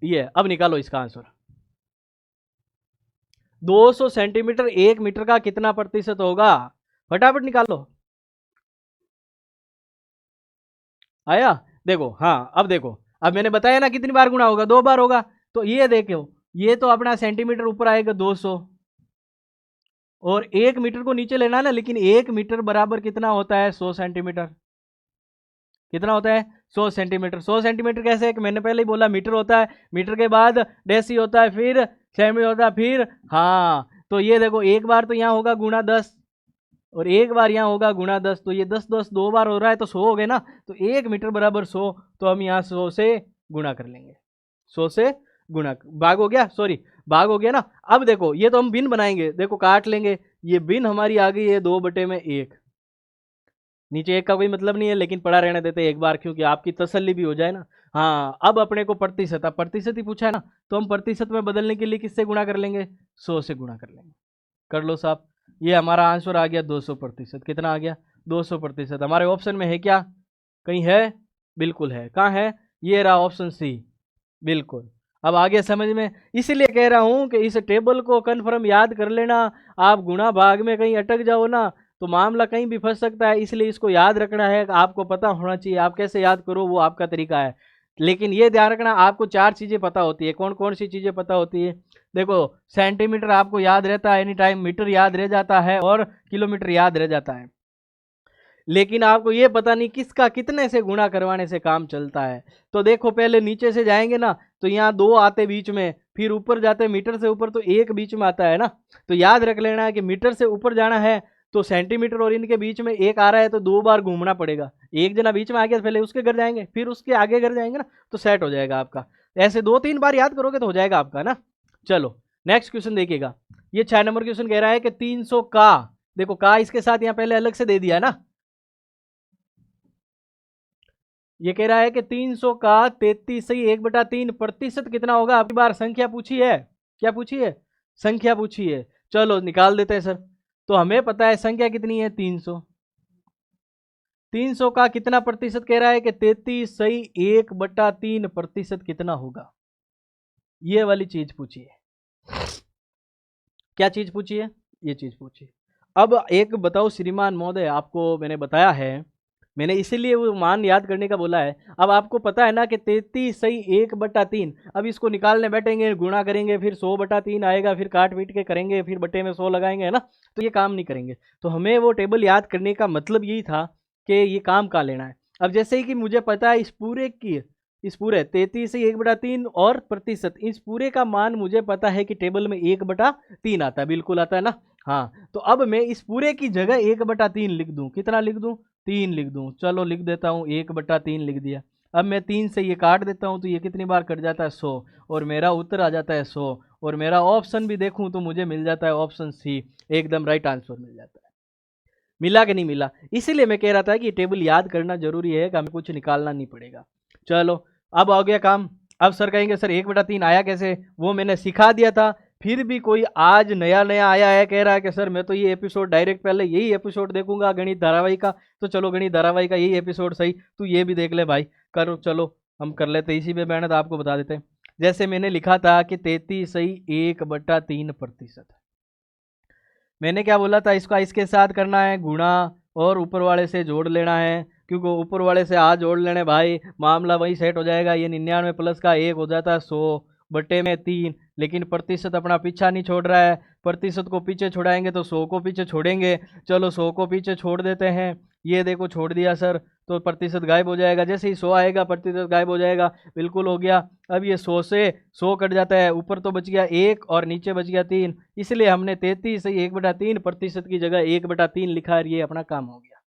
ये अब निकालो इसका आंसर। 200 सेंटीमीटर 1 मीटर का कितना प्रतिशत होगा? फटाफट निकालो। आया? देखो हाँ, अब देखो, अब मैंने बताया ना कितनी बार गुणा होगा? 2 बार होगा। तो ये देखो, ये तो अपना सेंटीमीटर ऊपर आएगा 200, और 1 मीटर को नीचे लेना है ना, लेकिन 1 मीटर बराबर कितना होता है? 100 सेंटीमीटर। कितना होता है? 100 सेंटीमीटर। 100 सेंटीमीटर कैसे है कि मैंने पहले ही बोला, मीटर होता है, मीटर के बाद डेसी होता है, फिर सेमी होता है, फिर हाँ। तो ये देखो एक बार तो यहाँ होगा गुणा 10, और एक बार यहाँ होगा गुणा 10, तो ये 10 10 2 बार हो रहा है तो 100 हो गए ना। तो 1 मीटर बराबर 100, तो हम यहाँ 100 से गुणा कर लेंगे। 100 से गुणा, भाग हो गया, सॉरी भाग हो गया ना। अब देखो ये तो हम भिन्न बनाएंगे, देखो काट लेंगे, ये भिन्न हमारी आ गई है 2/1। नीचे 1 का कोई मतलब नहीं है, लेकिन पड़ा रहने देते एक बार, क्योंकि आपकी तसल्ली भी हो जाए ना। हाँ, अब अपने को प्रतिशत, अब प्रतिशत ही पूछा है ना, तो हम प्रतिशत में बदलने के लिए किससे गुणा कर लेंगे? 100 से गुणा कर लेंगे। कर लो साहब, ये हमारा आंसर आ गया 200%। कितना आ गया? 200%। हमारे ऑप्शन में है क्या? कहीं है? बिल्कुल है। कहाँ है? ये रहा ऑप्शन सी, बिल्कुल। अब आगे समझ में, इसलिए कह रहा हूं कि इस टेबल को कन्फर्म याद कर लेना। आप गुणा भाग में कहीं अटक जाओ ना तो मामला कहीं भी फंस सकता है, इसलिए इसको याद रखना है, आपको पता होना चाहिए। आप कैसे याद करो वो आपका तरीका है, लेकिन ये ध्यान रखना आपको 4 चीज़ें पता होती है। कौन कौन सी चीज़ें पता होती है? देखो, सेंटीमीटर आपको याद रहता है एनी टाइम, मीटर याद रह जाता है और किलोमीटर याद रह जाता है, लेकिन आपको ये पता नहीं किसका कितने से गुणा करवाने से काम चलता है। तो देखो, पहले नीचे से जाएंगे ना तो यहाँ 2 आते बीच में, फिर ऊपर जाते मीटर से ऊपर तो 1 बीच में आता है ना। तो याद रख लेना है कि मीटर से ऊपर जाना है तो सेंटीमीटर और इनके बीच में 1 आ रहा है तो 2 बार घूमना पड़ेगा। एक जना बीच में आ गया तो पहले उसके घर जाएंगे, फिर उसके आगे घर जाएंगे ना, तो सेट हो जाएगा आपका। ऐसे 2-3 बार याद करोगे तो हो जाएगा आपका ना। चलो नेक्स्ट क्वेश्चन देखिएगा। ये 6 नंबर क्वेश्चन कह रहा है कि 300 का, देखो का इसके साथ यहाँ पहले अलग से दे दिया है ना। ये कह रहा है कि 300 का 33/3 कितना होगा? आपकी बार संख्या पूछी है, क्या पूछी है? संख्या पूछी है। चलो निकाल देते हैं सर। तो हमें पता है संख्या कितनी है? 300। 300 का कितना प्रतिशत कह रहा है कि 33/1/3 कितना होगा? ये वाली चीज पूछी है। क्या चीज पूछी है? ये चीज पूछी। अब एक बताओ श्रीमान महोदय, आपको मैंने बताया है, मैंने इसीलिए वो मान याद करने का बोला है। अब आपको पता है ना कि 33/1/3। अब इसको निकालने बैठेंगे, गुणा करेंगे, फिर 100/3 आएगा, फिर काट पीट के करेंगे, फिर बटे में 100 लगाएंगे, है ना। तो ये काम नहीं करेंगे। तो हमें वो टेबल याद करने का मतलब यही था कि ये काम का लेना है। अब जैसे ही कि मुझे पता है इस पूरे 33/1/3 और प्रतिशत, इस पूरे का मान मुझे पता है कि टेबल में 1/3 आता है, बिल्कुल आता है ना। हाँ, तो अब मैं इस पूरे की जगह 1/3 लिख दूं। कितना लिख दूं? 3 लिख दूं। चलो लिख देता हूँ, 1/3 लिख दिया। अब मैं 3 से ये काट देता हूँ तो ये कितनी बार कट जाता है? 100, और मेरा उत्तर आ जाता है 100। और मेरा ऑप्शन भी देखूं तो मुझे मिल जाता है ऑप्शन सी, एकदम राइट आंसर मिल जाता है। मिला कि नहीं मिला? इसीलिए मैं कह रहा था कि ये टेबल याद करना जरूरी है, कि हमें कुछ निकालना नहीं पड़ेगा। चलो अब आ गया काम। अब सर कहेंगे सर 1/3 आया कैसे? वो मैंने सिखा दिया था। फिर भी कोई आज नया नया आया है, कह रहा है कि सर मैं तो ये एपिसोड डायरेक्ट पहले यही एपिसोड देखूंगा गणित धारावाहिक का। तो चलो गणित धारावाहिक का यही एपिसोड सही, तू ये भी देख ले भाई। करो, चलो हम कर लेते इसी पे मेहनत, आपको बता देते हैं। जैसे मैंने लिखा था कि 33/1/3। मैंने क्या बोला था? इसका इसके साथ करना है गुणा, और ऊपर वाले से जोड़ लेना है, क्योंकि ऊपर वाले से आज जोड़ लेने भाई, मामला वही सेट हो जाएगा। ये 99 प्लस का 1 हो जाता है 100/3। लेकिन प्रतिशत अपना पीछा नहीं छोड़ रहा है, प्रतिशत को पीछे छुड़ाएंगे तो 100 को पीछे छोड़ेंगे। चलो 100 को पीछे छोड़ देते हैं, ये देखो छोड़ दिया सर, तो प्रतिशत गायब हो जाएगा। जैसे ही 100 आएगा प्रतिशत गायब हो जाएगा, बिल्कुल हो गया। अब ये 100 से 100 कट जाता है, ऊपर तो बच गया 1 और नीचे बच गया 3, इसलिए हमने 33/1/3 प्रतिशत की जगह 1/3 लिखा है। ये अपना काम हो गया।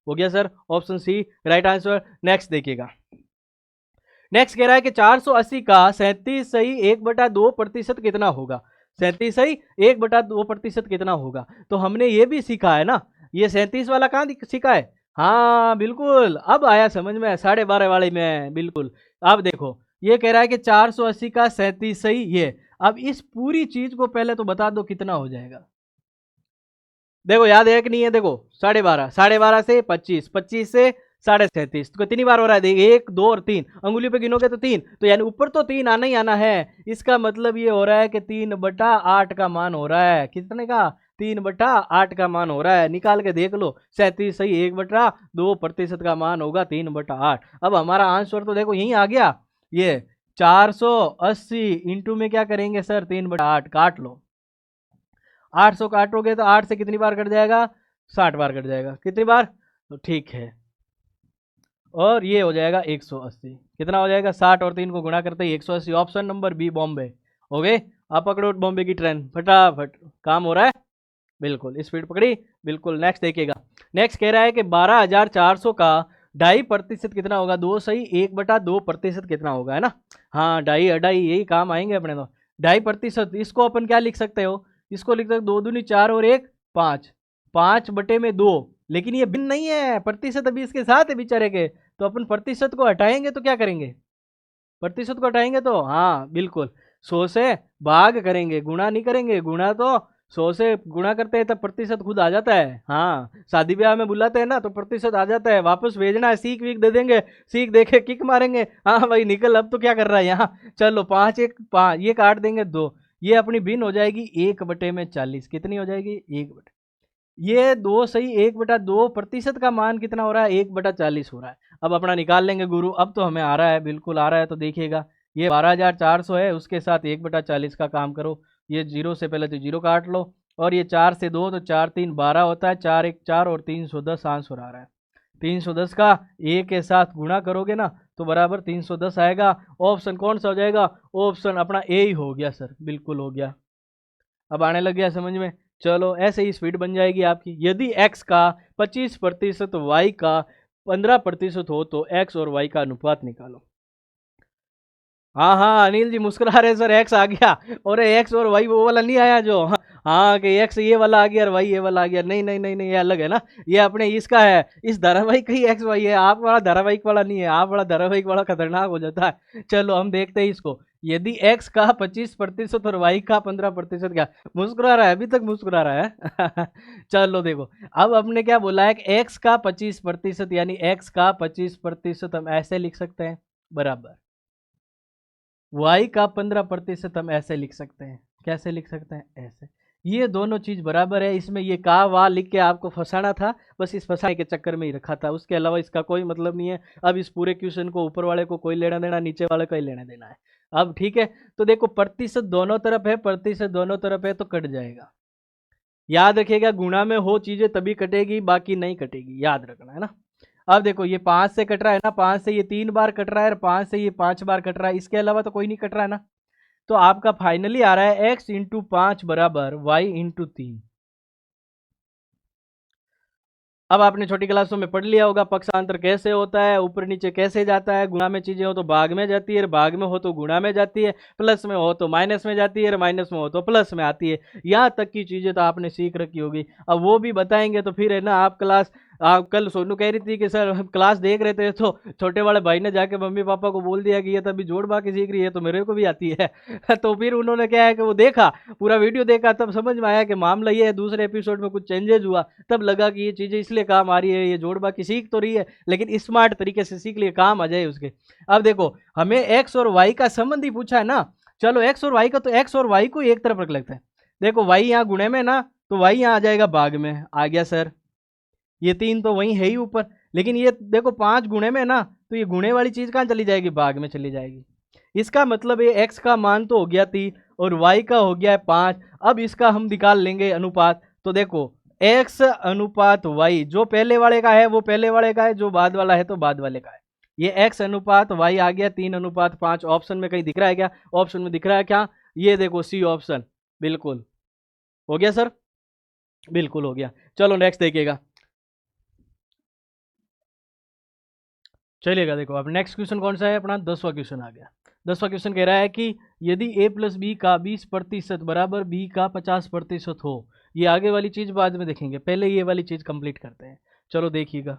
हो गया sir, option C right answer. Next देखिएगा। नेक्स्ट कह रहा है कि 480 का 37/1/2 कितना होगा? 37/1/2 कितना होगा? तो हमने ये भी सीखा है ना, ये 37 वाला कहाँ सीखा है? हाँ बिल्कुल, अब आया समझ में 12.5 वाले में, बिल्कुल। अब देखो, ये कह रहा है कि 480 का 37 ये। अब इस पूरी चीज को पहले तो बता दो कितना हो जाएगा। देखो याद है कि नहीं है? देखो 12.5, 12.5 से 25, 25 से 37.5, तो कितनी बार हो रहा है? देखिए 1, 2 और 3, अंगुली पे गिनोगे तो 3, तो यानी ऊपर तो 3 आना ही आना है। इसका मतलब ये हो रहा है कि 3/8 का मान हो रहा है। कितने का? 3/8 का मान हो रहा है। निकाल के देख लो, 37 सही 1/2% का मान होगा 3/8। अब हमारा आंसर तो देखो यही आ गया। ये 480 इंटू में क्या करेंगे सर? 3/8 काट लो। 800 काटोगे तो 8 से कितनी बार कट जाएगा? 60 बार कट जाएगा। कितनी बार? तो ठीक है, और ये हो जाएगा 180। कितना हो जाएगा? 60 और 3 को गुणा करते ही 180। Option number B Bombay. हो गए? आप पकड़ो बॉम्बे की ट्रेन, फटाफट काम हो रहा है, बिल्कुल स्पीड पकड़ी, बिल्कुल। नेक्स्ट देखिएगा। नेक्स्ट कह रहा है कि 12,400 का 2.5% कितना होगा? 2 सही 1/2% कितना होगा, है ना। हाँ, ढाई अढ़ाई यही काम आएंगे अपने तो। 2.5%, इसको अपन क्या लिख सकते हो? इसको लिख सकते 2 दूनी 4 और 1 5, 5/2। लेकिन ये भिन्न नहीं है, प्रतिशत अभी इसके साथ है बेचारे के, तो अपन प्रतिशत को हटाएंगे तो क्या करेंगे? प्रतिशत को हटाएंगे तो हाँ बिल्कुल 100 से भाग करेंगे, गुणा नहीं करेंगे। गुणा तो 100 से गुणा करते हैं तब प्रतिशत खुद आ जाता है। हाँ, शादी ब्याह में बुलाते हैं ना तो प्रतिशत आ जाता है। वापस भेजना है, सीख वीख दे देंगे, सीख देके किक मारेंगे, हाँ भाई निकल, अब तो क्या कर रहा है यहाँ। चलो 5 1 5 ये काट देंगे 2, ये अपनी भिन्न हो जाएगी 1/40। कितनी हो जाएगी? 1 ये 2 सही 1/2 प्रतिशत का मान कितना हो रहा है? 1/40 हो रहा है। अब अपना निकाल लेंगे गुरु। अब तो हमें आ रहा है, बिल्कुल आ रहा है। तो देखिएगा ये 12,400 है, उसके साथ 1/40 का काम करो। ये 0 से पहले तो 0 काट लो, और ये 4 से 2 तो 4 3 12 होता है, 4 1 4 और 310 आंसर आ रहा है। 310 का ए के साथ गुणा करोगे ना तो बराबर 310 आएगा। ऑप्शन कौन सा हो जाएगा? ऑप्शन अपना ए ही हो गया सर, बिल्कुल हो गया। अब आने लग गया समझ में। चलो ऐसे ही स्पीड बन जाएगी आपकी। यदि x का 25% y का 15% हो तो x और y का अनुपात निकालो। हाँ हाँ अनिल जी मुस्कुरा रहे सर, x आ गया। और x और y वो वाला नहीं आया जो, हाँ कि x ये वाला आ गया और y ये वाला आ गया। नहीं नहीं नहीं नहीं, ये अलग है ना, ये अपने इसका है, इस धारावाहिक का ही x y है। आप वाला धारावाहिक वाला नहीं है, आप वाला धारावाहिक वाला खतरनाक हो जाता है। चलो हम देखते हैं इसको। यदि x का 25% और y का 15%, क्या मुस्कुरा रहा है? अभी तक मुस्कुरा रहा है। चलो देखो, अब हमने क्या बोला है कि x का 25% यानी x का 25% हम ऐसे लिख सकते हैं बराबर y का 15% हम ऐसे लिख सकते हैं। कैसे लिख सकते हैं? ऐसे। ये दोनों चीज बराबर है। इसमें ये का वा लिख के आपको फंसाना था, बस इस फंसाने के चक्कर में ही रखा था, उसके अलावा इसका कोई मतलब नहीं है। अब इस पूरे क्वेश्चन को ऊपर वाले को कोई लेना देना, नीचे वाले का ही लेना देना है। अब ठीक है, तो देखो प्रतिशत दोनों तरफ है, प्रतिशत दोनों तरफ है तो कट जाएगा। याद रखिएगा गुणा में हो चीजें तभी कटेगी, बाकी नहीं कटेगी, याद रखना है ना। अब देखो ये 5 से कट रहा है ना, 5 से ये 3 बार कट रहा है और 5 से ये 5 बार कट रहा है, इसके अलावा तो कोई नहीं कट रहा है ना। तो आपका फाइनली आ रहा है x इंटू 5 बराबर y इंटू 3। अब आपने छोटी क्लासों में पढ़ लिया होगा पक्षांतर कैसे होता है, ऊपर नीचे कैसे जाता है। गुणा में चीजें हो तो भाग में जाती है, भाग में हो तो गुणा में जाती है, प्लस में हो तो माइनस में जाती है, माइनस में हो तो प्लस में आती है। यहाँ तक की चीजें तो आपने सीख रखी होगी। अब वो भी बताएंगे तो फिर है ना आप क्लास, आप कल सोनू कह रही थी कि सर हम क्लास देख रहे थे तो छोटे वाले भाई ने जाके मम्मी पापा को बोल दिया कि ये तो अभी जोड़ बाकी सीख रही है, तो मेरे को भी आती है। तो फिर उन्होंने क्या है कि वो देखा, पूरा वीडियो देखा, तब समझ में आया कि मामला ये है। दूसरे एपिसोड में कुछ चेंजेस हुआ, तब लगा कि ये चीज़ें इसलिए काम आ रही है, ये जोड़ बाकी सीख तो रही है लेकिन स्मार्ट तरीके से सीख लिए, काम आ जाए उसके। अब देखो हमें एक्स और वाई का संबंध ही पूछा है ना। चलो एक्स और वाई का, तो एक्स और वाई को एक तरफ रख लेते हैं। देखो वाई यहाँ गुणे में ना, तो वाई यहाँ आ जाएगा भाग में। आ गया सर, ये 3 तो वहीं है ही ऊपर, लेकिन ये देखो 5 गुणे में ना, तो ये गुणे वाली चीज कहाँ चली जाएगी? भाग में चली जाएगी। इसका मतलब ये x का मान तो हो गया 3 और y का हो गया है 5। अब इसका हम निकाल लेंगे अनुपात। तो देखो x अनुपात y, जो पहले वाले का है वो पहले वाले का है, जो बाद वाला है तो बाद वाले का है। ये x अनुपात y आ गया 3:5। ऑप्शन में कहीं दिख रहा है क्या? ऑप्शन में दिख रहा है क्या? ये देखो सी ऑप्शन, बिल्कुल हो गया सर, बिल्कुल हो गया। चलो नेक्स्ट देखिएगा, चलिएगा। देखो अब नेक्स्ट क्वेश्चन कौन सा है अपना? 10वां क्वेश्चन आ गया। 10वां क्वेश्चन कह रहा है कि यदि a प्लस बी का 20% बराबर b का 50% हो। ये आगे वाली चीज बाद में देखेंगे, पहले ये वाली चीज कंप्लीट करते हैं। चलो देखिएगा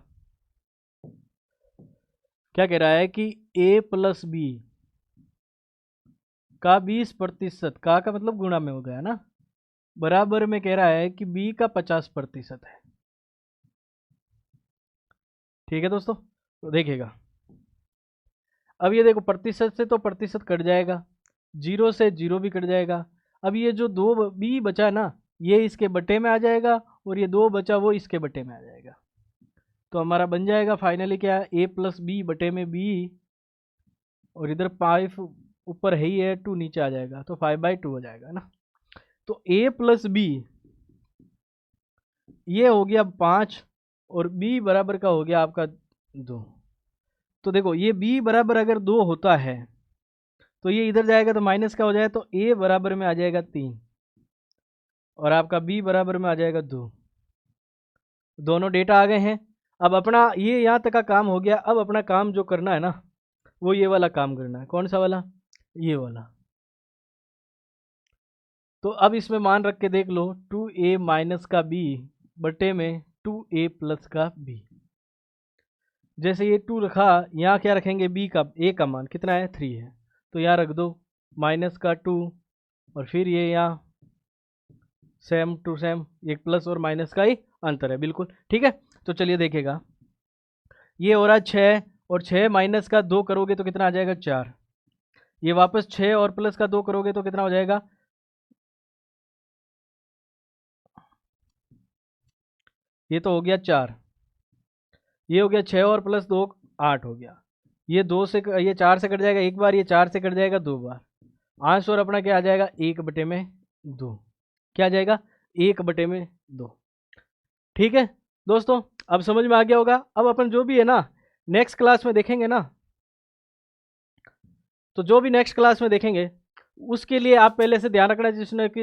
क्या कह रहा है कि a प्लस बी का 20%, का मतलब गुणा में हो गया ना, बराबर में कह रहा है कि b का 50% है। ठीक है दोस्तों, तो देखिएगा अब ये देखो प्रतिशत से तो प्रतिशत कट जाएगा, 0 से 0 भी कट जाएगा। अब ये जो 2 बी बचा ना, ये इसके बटे में आ जाएगा, और ये 2 बचा वो इसके बटे में आ जाएगा। तो हमारा बन जाएगा फाइनली क्या? a प्लस बी बटे में b, और इधर 5 ऊपर है ही है, 2 नीचे आ जाएगा, तो 5/2 हो जाएगा ना। तो a प्लस बी ये हो गया 5, और b बराबर का हो गया आपका 2। तो देखो ये b बराबर अगर 2 होता है तो ये इधर जाएगा तो माइनस का हो जाएगा, तो a बराबर में आ जाएगा 3 और आपका b बराबर में आ जाएगा 2। दोनों डेटा आ गए हैं। अब अपना ये यहाँ तक का काम हो गया। अब अपना काम जो करना है ना, वो ये वाला काम करना है। कौन सा वाला? ये वाला। तो अब इसमें मान रख के देख लो, 2a माइनस का b बटे में 2a प्लस का b। जैसे ये 2 रखा, यहाँ क्या रखेंगे, बी का ए का मान कितना है 3 है, तो यहाँ रख दो माइनस का 2, और फिर ये यहाँ सेम टू सेम, एक प्लस और माइनस का ही अंतर है, बिल्कुल ठीक है। तो चलिए देखेगा, ये हो रहा है 6, और 6 माइनस का 2 करोगे तो कितना आ जाएगा 4, ये वापस 6 और प्लस का 2 करोगे तो कितना हो जाएगा, ये तो हो गया 4, ये हो गया 6 और प्लस 2 8 हो गया, ये 2 से ये 4 से कट जाएगा एक बार, ये 4 से कट जाएगा 2 बार, आंसर अपना क्या आ जाएगा 1/2, क्या आ जाएगा 1/2। ठीक है दोस्तों, अब समझ में आ गया होगा। अब अपन जो भी है ना नेक्स्ट क्लास में देखेंगे ना, तो जो भी नेक्स्ट क्लास में देखेंगे उसके लिए आप पहले से ध्यान रखना, जिसने कि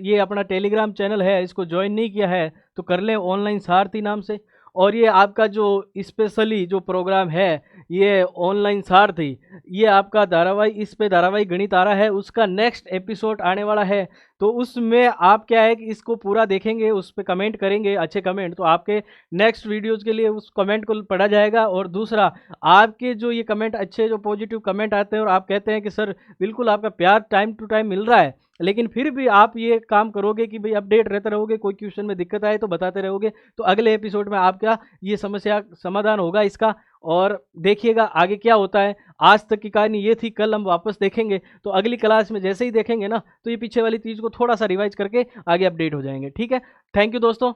ये अपना टेलीग्राम चैनल है इसको ज्वाइन नहीं किया है तो कर लें, ऑनलाइन सारथी नाम से। और ये आपका जो स्पेशली जो प्रोग्राम है ये ऑनलाइन सारथी, ये आपका धारावाहिक, इस पे धारावाहिक गणित आ रहा है, उसका नेक्स्ट एपिसोड आने वाला है, तो उसमें आप क्या है कि इसको पूरा देखेंगे, उस पर कमेंट करेंगे अच्छे कमेंट, तो आपके नेक्स्ट वीडियोज़ के लिए उस कमेंट को पढ़ा जाएगा। और दूसरा, आपके जो ये कमेंट अच्छे जो पॉजिटिव कमेंट आते हैं और आप कहते हैं कि सर बिल्कुल आपका प्यार टाइम टू टाइम मिल रहा है, लेकिन फिर भी आप ये काम करोगे कि भाई अपडेट रहते रहोगे, कोई क्वेश्चन में दिक्कत आए तो बताते रहोगे, तो अगले एपिसोड में आपका ये समस्या समाधान होगा इसका। और देखिएगा आगे क्या होता है। आज तक की कहानी ये थी, कल हम वापस देखेंगे, तो अगली क्लास में जैसे ही देखेंगे ना तो ये पीछे वाली चीज़ को थोड़ा सा रिवाइज करके आगे अपडेट हो जाएंगे। ठीक है, थैंक यू दोस्तों।